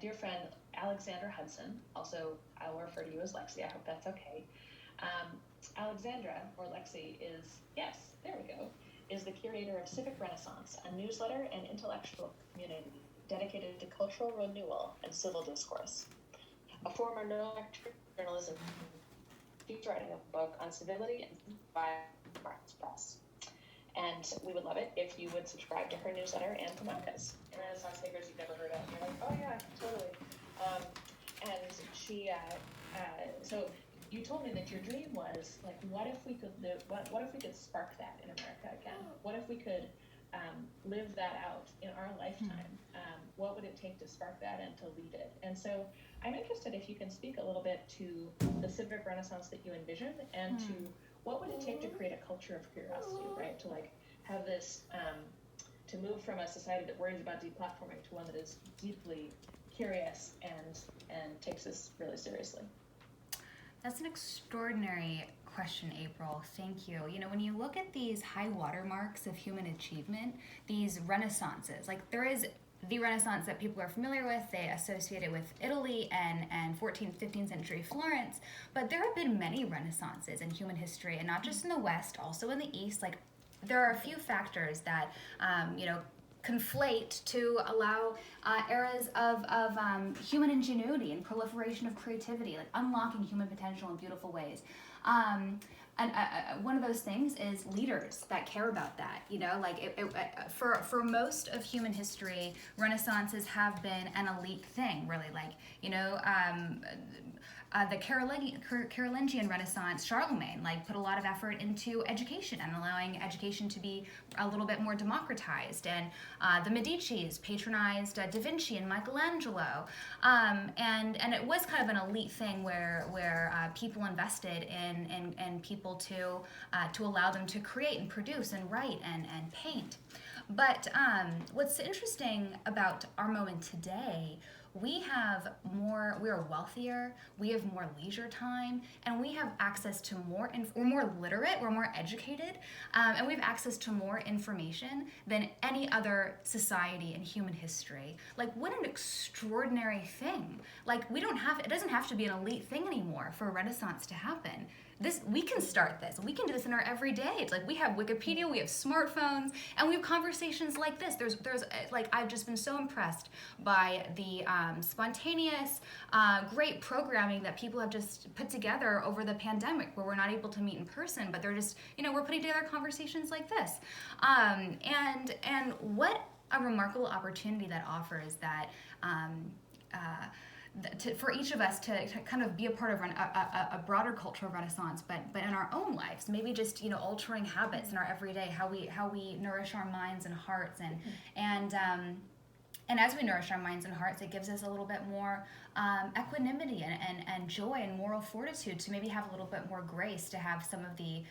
dear friend Alexandra Hudson, also I will refer to you as Lexi, I hope that's okay. Alexandra, or Lexi, yes, there we go, is the curator of Civic Renaissance, a newsletter and intellectual community dedicated to cultural renewal and civil discourse. A former no-lecture journalism, she's writing a book on civility and Mark's Press. And we would love it if you would subscribe to her newsletter and to Monica's. Renaissance figures you've never heard of. And you're like, oh yeah, totally. And she, so you told me that your dream was like, what if we could live? What if we could spark that in America again? What if we could live that out in our lifetime? What would it take to spark that and to lead it? And so I'm interested if you can speak a little bit to the civic renaissance that you envision, and to what would it take to create a culture of curiosity, right? To like have this, to move from a society that worries about deplatforming to one that is deeply curious and takes this really seriously. That's an extraordinary question, April. Thank you. You know, when you look at these high watermarks of human achievement, these renaissances, like there is the Renaissance that people are familiar with, they associate it with Italy and 14th, 15th century Florence, but there have been many Renaissances in human history, and not just in the West, also in the East. Like, there are a few factors that, conflate to allow eras of human ingenuity and proliferation of creativity, like unlocking human potential in beautiful ways. And one of those things is leaders that care about that. You know, like for most of human history, renaissances have been an elite thing, really. Like, you know, the Carolingian Renaissance, Charlemagne, like put a lot of effort into education and allowing education to be a little bit more democratized. And the Medicis patronized Da Vinci and Michelangelo, and it was kind of an elite thing where people invested in people to allow them to create and produce and write and paint. But what's interesting about our moment today, we are wealthier, we have more leisure time, and we have access to we're more literate, we're more educated, and we have access to more information than any other society in human history. Like, what an extraordinary thing. Like, it doesn't have to be an elite thing anymore for a Renaissance to happen. We can start this. We can do this in our everyday. It's like we have Wikipedia, we have smartphones, and we have conversations like this. There's like, I've just been so impressed by the spontaneous, great programming that people have just put together over the pandemic, where we're not able to meet in person, but they're just, we're putting together conversations like this. And what a remarkable opportunity that offers, that for each of us to kind of be a part of a broader cultural renaissance, but in our own lives, maybe just altering habits in our everyday, how we nourish our minds and hearts, and as we nourish our minds and hearts, it gives us a little bit more equanimity and joy and moral fortitude to maybe have a little bit more grace to have some of the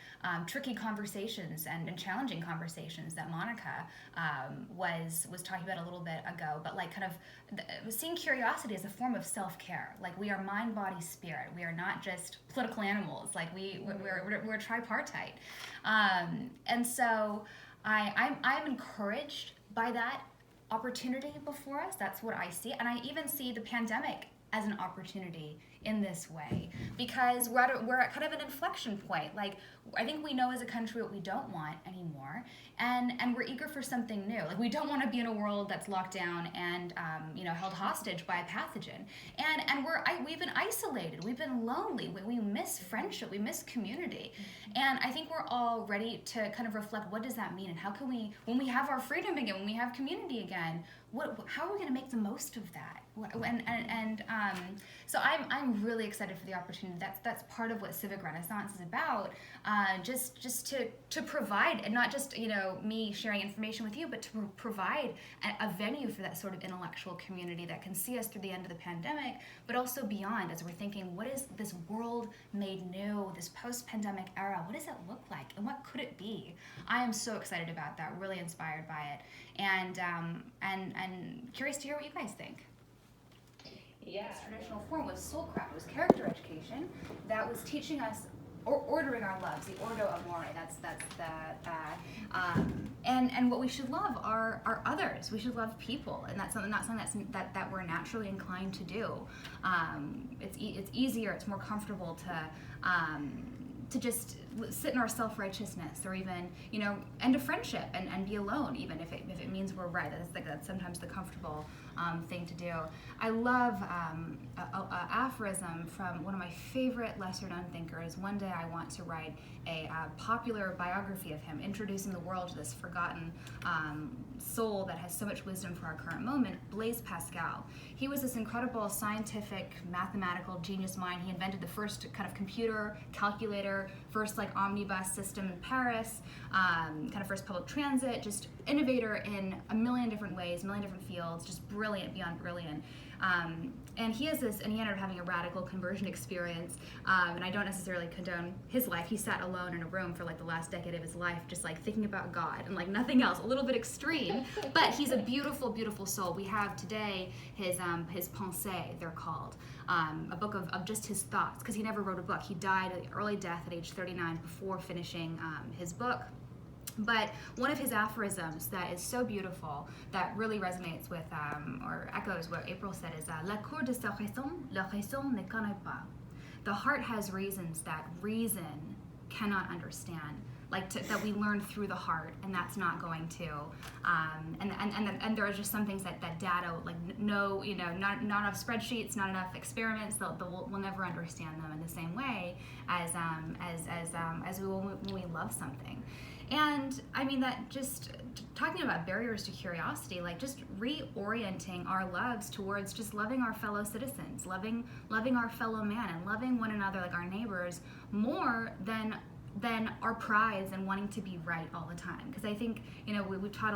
tricky conversations and challenging conversations that Monica was talking about a little bit ago. But like, kind of seeing curiosity as a form of self-care. Like, we are mind, body, spirit. We are not just political animals. Like, we're tripartite. And so I'm encouraged by that opportunity before us. That's what I see. And I even see the pandemic as an opportunity in this way, because we're at kind of an inflection point. Like, I think we know as a country what we don't want anymore, and we're eager for something new. Like, we don't want to be in a world that's locked down and held hostage by a pathogen. And we've been isolated, we've been lonely, we miss friendship, we miss community. And I think we're all ready to kind of reflect, what does that mean, and how can we, when we have our freedom again, when we have community again, how are we going to make the most of that? So I'm really excited for the opportunity. That's part of what Civic Renaissance is about. Just to provide, and not just me sharing information with you, but to provide a venue for that sort of intellectual community that can see us through the end of the pandemic, but also beyond, as we're thinking, what is this world made new, this post-pandemic era? What does it look like, and what could it be? I am so excited about that. Really inspired by it, and curious to hear what you guys think. Yeah. This traditional form was soulcraft, was character education that was teaching us or ordering our loves, the ordo amore. That's the and what we should love are others. We should love people, and that's not something that we're naturally inclined to do. It's easier, it's more comfortable to just sit in our self-righteousness, or even, end a friendship and be alone, even if it means we're right. That's sometimes the comfortable thing to do. I love a aphorism from one of my favorite lesser-known thinkers. One day I want to write a popular biography of him, introducing the world to this forgotten soul that has so much wisdom for our current moment, Blaise Pascal. He was this incredible scientific, mathematical genius mind. He invented the first kind of computer, calculator, first omnibus system in Paris, kind of first public transit, just innovator in a million different ways, a million different fields, just brilliant, beyond brilliant. And he ended up having a radical conversion experience, and I don't necessarily condone his life. He sat alone in a room for the last decade of his life, just thinking about God and nothing else, a little bit extreme, but he's a beautiful, beautiful soul. We have today his Pensées, they're called, a book of just his thoughts, because he never wrote a book. He died an early death at age 39 before finishing his book. But one of his aphorisms that is so beautiful, that really resonates with, or echoes what April said, is La cour de sa raison, la raison ne connaît pas. The heart has reasons that reason cannot understand, that we learn through the heart, and that's not going to. And there are just some things that data, not enough spreadsheets, not enough experiments. We'll never understand them in the same way as we will when we love something. And I mean, that just talking about barriers to curiosity, just reorienting our loves towards just loving our fellow citizens, loving our fellow man, and loving one another, our neighbors, more than our prides and wanting to be right all the time. Because I think, we've talked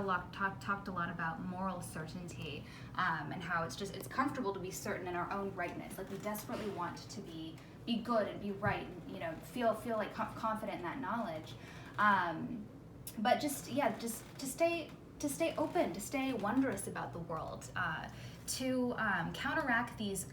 a lot about moral certainty, and how it's comfortable to be certain in our own rightness. We desperately want to be good and be right, and feel confident in that knowledge. But just to stay open, to stay wondrous about the world, to counteract these,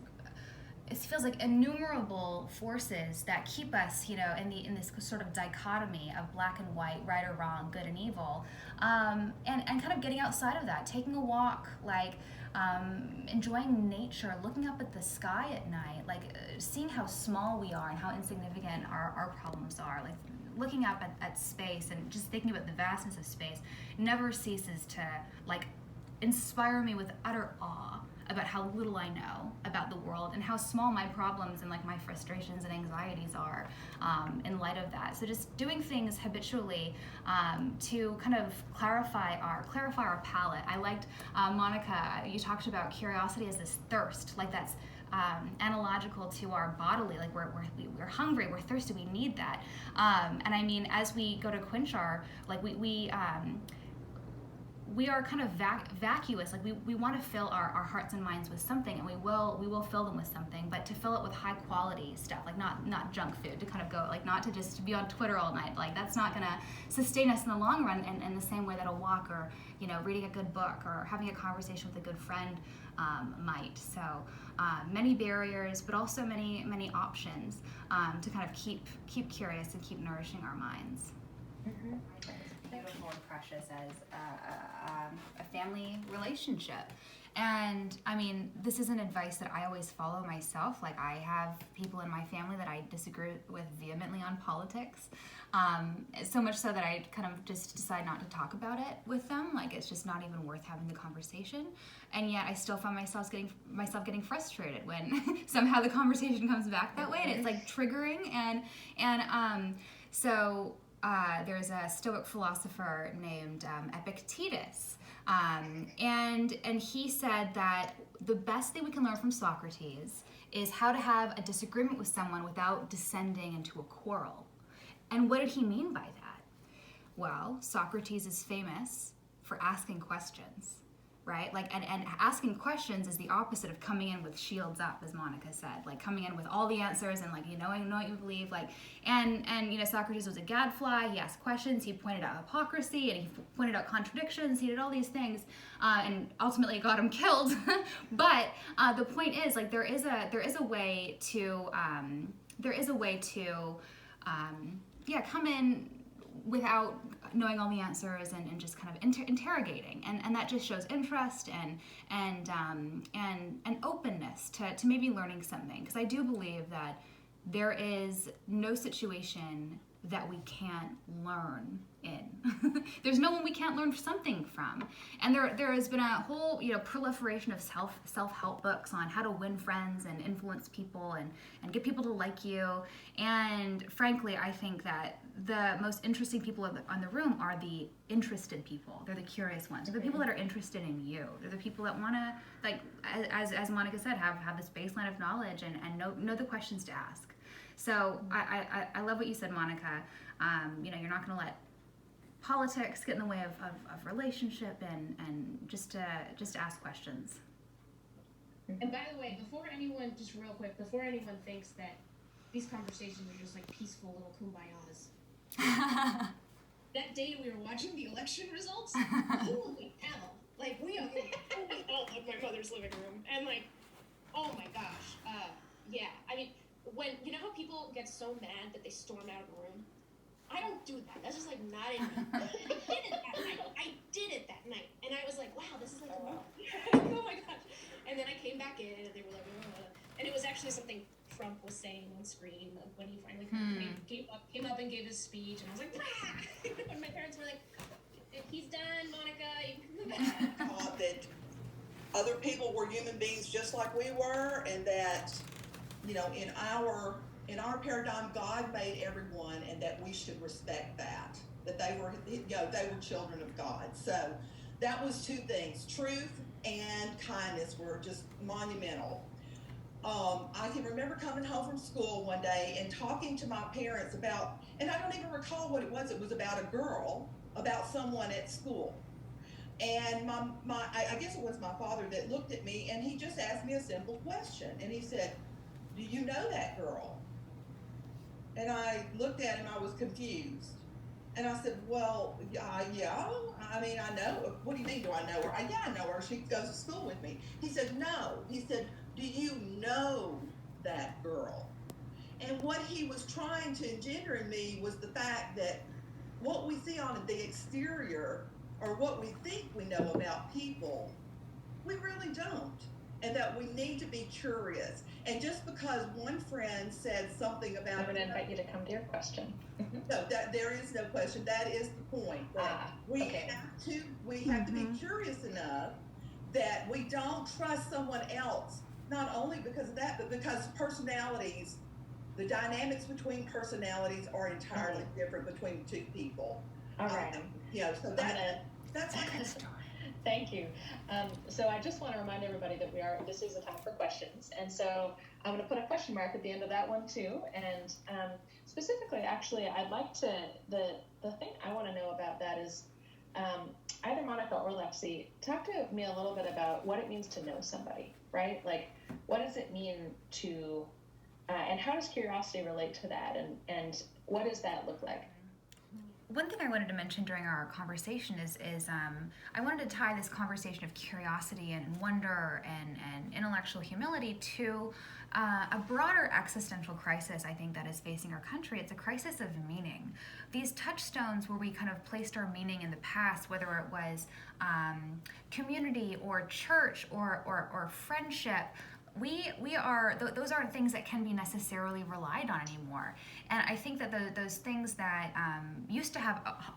it feels like innumerable forces that keep us, in this sort of dichotomy of black and white, right or wrong, good and evil, and kind of getting outside of that, taking a walk, enjoying nature, looking up at the sky at night, seeing how small we are and how insignificant our problems are, looking up at space and just thinking about the vastness of space never ceases to inspire me with utter awe about how little I know about the world and how small my problems and my frustrations and anxieties are, in light of that. So just doing things habitually to kind of clarify our palate. I liked, Monica, you talked about curiosity as this thirst, that's analogical to our bodily, we're hungry, we're thirsty, we need that, and I mean, as we go to quench our, we are kind of vacuous, we want to fill our hearts and minds with something, and we will fill them with something, but to fill it with high quality stuff, not junk food, to kind of go, not to just be on Twitter all night, that's not going to sustain us in the long run in the same way that a walk, or reading a good book, or having a conversation with a good friend might. So many barriers, but also many options to kind of keep curious and keep nourishing our minds. Mm-hmm. Beautiful and precious as a family relationship. And I mean, this isn't advice that I always follow myself. I have people in my family that I disagree with vehemently on politics, so much so that I kind of just decide not to talk about it with them. It's just not even worth having the conversation. And yet I still find myself getting frustrated when somehow the conversation comes back that way, and it's triggering. So there's a Stoic philosopher named Epictetus, and he said that the best thing we can learn from Socrates is how to have a disagreement with someone without descending into a quarrel. And what did he mean by that? Well, Socrates is famous for asking questions, right? And asking questions is the opposite of coming in with shields up, as Monica said, coming in with all the answers and knowing what you believe, and Socrates was a gadfly. He asked questions, he pointed out hypocrisy, and he pointed out contradictions, he did all these things, and ultimately it got him killed. But the point is, there is a way to come in without knowing all the answers and just kind of interrogating, and that just shows interest and openness to maybe learning something, because I do believe that there is no situation that we can't learn in. There's no one we can't learn something from. And there has been a whole, proliferation of self-help books on how to win friends and influence people and get people to like you. And frankly, I think that the most interesting people on the room are the interested people. They're the curious ones. They're the people that are interested in you. They're the people that want to, like, as Monica said, have this baseline of knowledge and know the questions to ask. So I love what you said, Monica. You're not going to let politics get in the way of relationship and just ask questions. And by the way, before anyone thinks that these conversations are just like peaceful little kumbayas, that day we were watching the election results, holy hell! Like, we are holy hell in my mother's living room, and like, oh my gosh, yeah. I mean, when you know how people get so mad that they storm out of the room, I don't do that. That's just like not in me. I did it that night, and I was like, wow, this is like a movie. Oh my gosh! And then I came back in, and they were like, and it was actually something Trump was saying on screen when he finally came up and gave his speech, and I was like, ah! And my parents were like, he's done, Monica. You can Thought that other people were human beings just like we were, and that in our paradigm, God made everyone, and that we should respect that they were children of God. So that was two things: truth and kindness were just monumental. I can remember coming home from school one day and talking to my parents about, and I don't even recall what it was. It was about a girl, about someone at school. And I guess it was my father that looked at me, and he just asked me a simple question. And he said, "Do you know that girl?" And I looked at him, I was confused. And I said, well, yeah, I mean, I know. What do you mean, do I know her? Yeah, I know her. She goes to school with me. He said, no. He said, do you know that girl? And what he was trying to engender in me was the fact that what we see on the exterior, or what we think we know about people, we really don't. And that we need to be curious. And just because one friend said something about, I'm going to invite you to come to your question. No, that there is no question. That is the point. We have to be curious enough that we don't trust someone else, not only because of that, but because personalities, the dynamics between personalities are entirely different between two people. All right. So that's Thank you. So I just want to remind everybody that this is a time for questions. And so I'm going to put a question mark at the end of that one too. And specifically, actually, I'd like to, the thing I want to know about that is either Monica or Lexi, talk to me a little bit about what it means to know somebody, right? Like, what does it mean to, and how does curiosity relate to that? And what does that look like? One thing I wanted to mention during our conversation is I wanted to tie this conversation of curiosity and wonder and intellectual humility to a broader existential crisis, I think, that is facing our country. It's a crisis of meaning. These touchstones where we kind of placed our meaning in the past, whether it was community or church or friendship, those aren't things that can be necessarily relied on anymore. And I think that those things that used to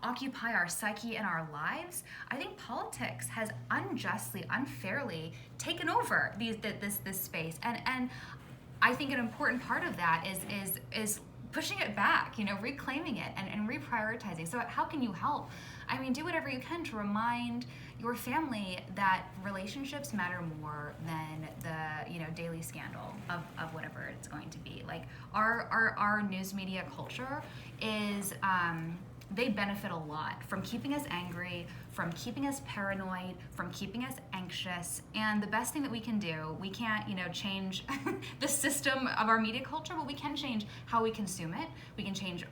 occupy our psyche and our lives, I think politics has unjustly, unfairly taken over this space. And I think an important part of that is pushing it back, reclaiming it and reprioritizing. So how can you help? I mean, do whatever you can to remind your family that relationships matter more than the daily scandal of whatever it's going to be. Like our news media culture is they benefit a lot from keeping us angry, from keeping us paranoid, from keeping us anxious. And the best thing that we can do, we can't, change the system of our media culture, but we can change how we consume it. We can change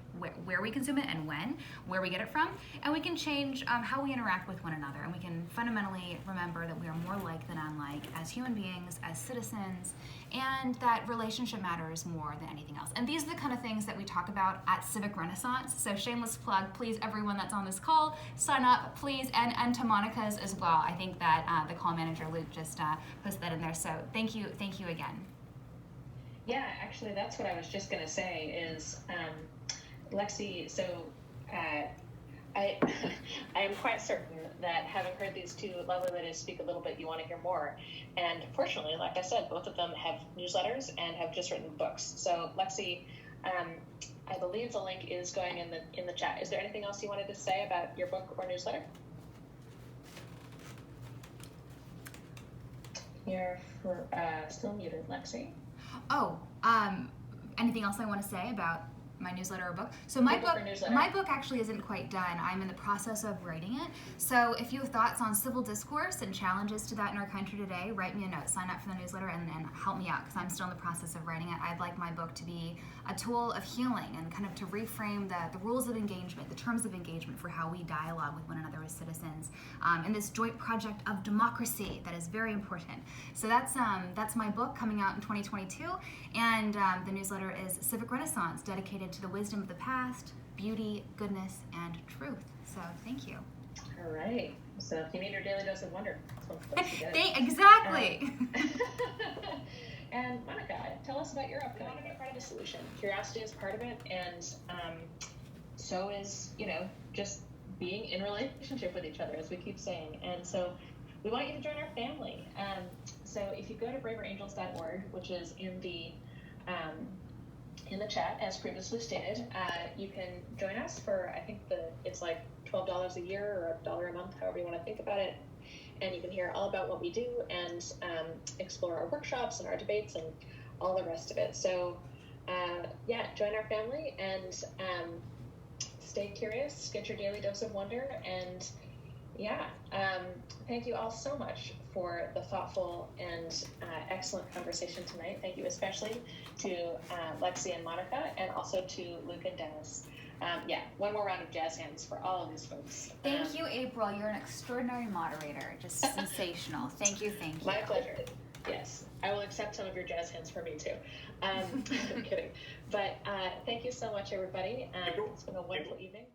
where we consume it and when, where we get it from, and we can change how we interact with one another, and we can fundamentally remember that we are more like than unlike as human beings, as citizens, and that relationship matters more than anything else. And these are the kind of things that we talk about at Civic Renaissance. So shameless plug, please, everyone that's on this call, sign up, please, and to Monica's as well. I think that the call manager, Luke, just posted that in there. So thank you again. Yeah, actually, that's what I was just going to say is, Lexi, so I am quite certain that having heard these two lovely ladies speak a little bit, you want to hear more. And fortunately, like I said, both of them have newsletters and have just written books. So Lexi, I believe the link is going in the chat. Is there anything else you wanted to say about your book or newsletter? You're still muted, Lexi. Oh, anything else I want to say about my newsletter or book? So my book actually isn't quite done. I'm in the process of writing it. So if you have thoughts on civil discourse and challenges to that in our country today, write me a note, sign up for the newsletter, and help me out, because I'm still in the process of writing it. I'd like my book to be a tool of healing and kind of to reframe the rules of engagement, the terms of engagement for how we dialogue with one another as citizens in this joint project of democracy that is very important. So that's my book coming out in 2022, and the newsletter is Civic Renaissance, dedicated to the wisdom of the past, beauty, goodness, and truth. So thank you. All right. So if you need your daily dose of wonder, that's one place to get it. Exactly. And Monica, tell us about your upcoming. You want to be part of the solution. Curiosity is part of it, and so is, just being in relationship with each other, as we keep saying. And so we want you to join our family. So if you go to braverangels.org, which is in the chat, as previously stated, you can join us for, I think it's like $12 a year or $1 a month, however you want to think about it. And you can hear all about what we do and explore our workshops and our debates and all the rest of it. So join our family and stay curious, get your daily dose of wonder, and thank you all so much for the thoughtful and excellent conversation tonight. Thank you especially to Lexi and Monica, and also to Luke and Dennis. One more round of jazz hands for all of these folks. Thank you, April. You're an extraordinary moderator. Just sensational. Thank you. My pleasure. Yes, I will accept some of your jazz hands for me too. I'm kidding. But thank you so much, everybody. It's been a wonderful evening.